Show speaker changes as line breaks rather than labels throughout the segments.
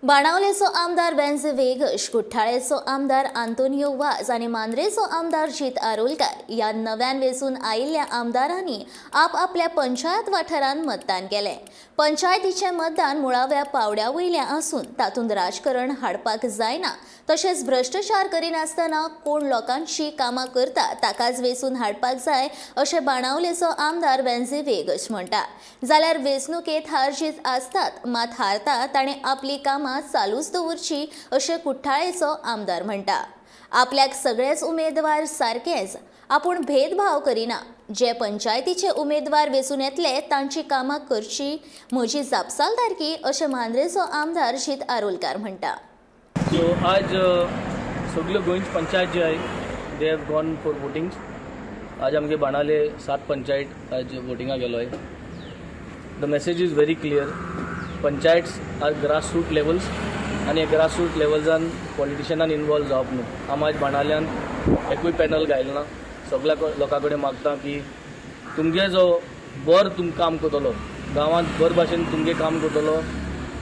बाणावलेचो आमदार बेंझे वेगश, कुठ्ठाळेचो आमदार आंतोनियो वाज आणि मांद्रेचो आमदार जीत आरोलकार ह्या नव्यान वेंचून आयिल्ल्या आमदारांनी आपल्या पंचायत वाठारांत मतदान केलें. पंचायतीचें मतदान मुळाव्या पावड्या वयलें आसून तातूंत राजकारण हाडपाक जायना, तशेंच भ्रष्टाचार करिनासतना कोण लोकांची कामां करता ताकाच वेंचून हाडपाक जाय अशें बाणावलेचो आमदार बेंझे वेगश म्हणटा. जाल्यार वेंचणुकेंत हार जीत आसतात, मात हारता ताणें आपली कामां चालूच दवरची अशें कुठ्ठाळेचो आमदार म्हणटा. आपल्याक सगळेच उमेदवार सारकेच, आपूण भेदभाव करिना. जे पंचायतीचे उमेदवार वेंचून येतले तांची कामां करची म्हजी जापसालदारकी अशें मांद्रेचो आमदार जीत आरोलकार म्हणटा.
सो आज सगळ्यो गोंयच पंचायत जे आहाय they have gone for voting. आज आमगे बाणाले 7 पंचायत आज वोटिंगाक गेलो आहे. The message is very clear. Panchayats are grassroot levels आनी ग्रासरूट लेवल्सान पॉलिटिशियनान इनवॉल्व जावप न्हू. आम आज बाणाल्यान एकूय पॅनल घायलो ना. सगळ्या लोकां कडेन मागता की तुमगे जो तुम काम करतलो, गांवांत बरे भाशेन तुमगे काम करतलो,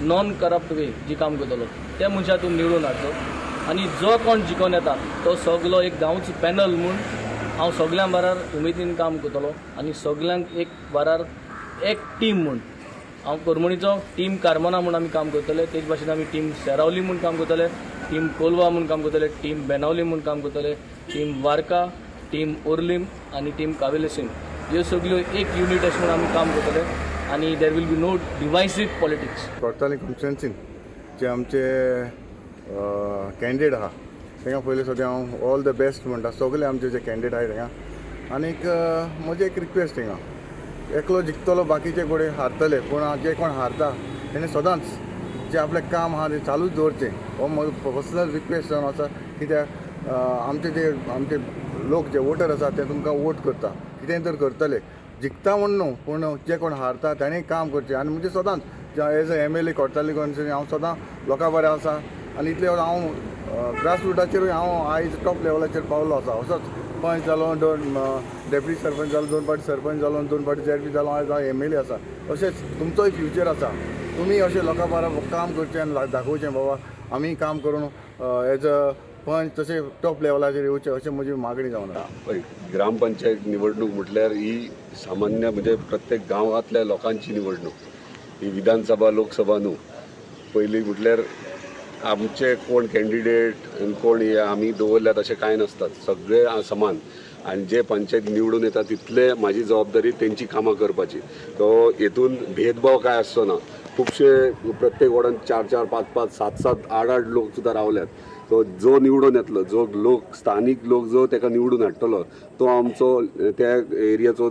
नॉन करप्ट वे जी काम करतलो त्या मनशाक तूं निवडून हाडचो. आनी जो कोण जिखून येता तो सगळो एक गांवचो पॅनल म्हूण हांव सगळ्यां बारार उमेदीन काम करतलो आनी सगळ्यांक एक बारार एक टीम म्हूण हांव करमणीचो टीम कार्मोना म्हूण आमी काम करतले. तेच भाशेन आमी टीम सेरावली म्हूण काम करतले, टीम कोलवा म्हूण काम करतले, टीम बेनावली म्हूण काम करतले, टीम वार्का, टीम ओर्लीम आनी टीम कावेलेसीम ह्यो सगळ्यो एक युनीट अशें म्हूण आमी काम करतले. आनी there will be no divisive politics.
कोर्ताली कॉन्स्टिट्युएन्सीन जे आमचे कॅन्डिडेट आहा तांकां पयलीं सद्या हांव ऑल द बेस्ट म्हणटा सगळे आमचे जे कॅन्डिडेट आहाय तांकां. आनीक म्हजी एक रिक्वेस्ट हिंगा, एकलो जिखतलो बाकीचे कोडे हारतले, पूण जे कोण हारता तेणे सदांच जे आपलें काम आहा तें चालूच दवरचें हो म्हजो पर्सनल रिक्वेस्ट जावन आसा. कित्याक आमचे लोक जे वोटर आसा ते तुमकां वोट करता, कितेंय तर करतले, जिखता म्हूण न्हू, पूण जे कोण हारता ताणें काम करचें. आनी म्हणजे सदांच as a MLA Cortalim constituency हांव सदां लोकां बरें आसा. आनी इतले हांव ग्रासरूटाचेरूय हांव आयज टॉप लेवलाचेर पावलो आसा. असोच पंच जालो, 2 डेप्युटी सरपंच जालो, 2 फावटी सरपंच जालो, 2 फावटी ZP जालो, आयज हांव MLA आसा. अशेंच तुमचोय फ्युचर आसा. तुमी अशें लोकां बरोबर काम करचें आनी दाखोवचें बाबा आमी काम करून एज अ पंच तशें टॉप लेवलाचेर येवचें अशें म्हजी मागणी जावन आसा.
ग्रामपंचायत निवडणूक म्हटल्यार ही सामान्य म्हणजे प्रत्येक गांवांतल्या लोकांची निवडणूक. ही विधानसभा लोकसभा न्हू. पयलीं म्हटल्यार आमचे कोण कॅन्डिडेट आनी कोण हे आमी दवरल्यात अशें कांय नासतात. सगळे समान. आनी जे पंचायत निवडून येता तितले म्हाजी जबाबदारी तेंची कामां करपाची. तो हेतून भेदभाव काय आसचो ना. खुबशे प्रत्येक वॉर्डान 4-4, 5-5, 7-7, 8-8 लोक सुद्दां रावल्यात. तो जो निवडून येतलो, जो लोक स्थानीक लोक जो ताका निवडून हाडटलो तो आमचो त्या एरियाचो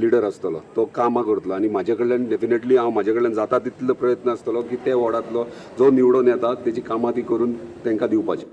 लिडर आसतलो. तो कामां करतलो आनी म्हाजे कडल्यान डेफिनेटली हांव म्हाजे कडल्यान जाता तितलो प्रयत्न आसतलो की त्या वॉर्डांतलो जो निवडून येता तेजी कामां ती करून तांकां दिवपाची.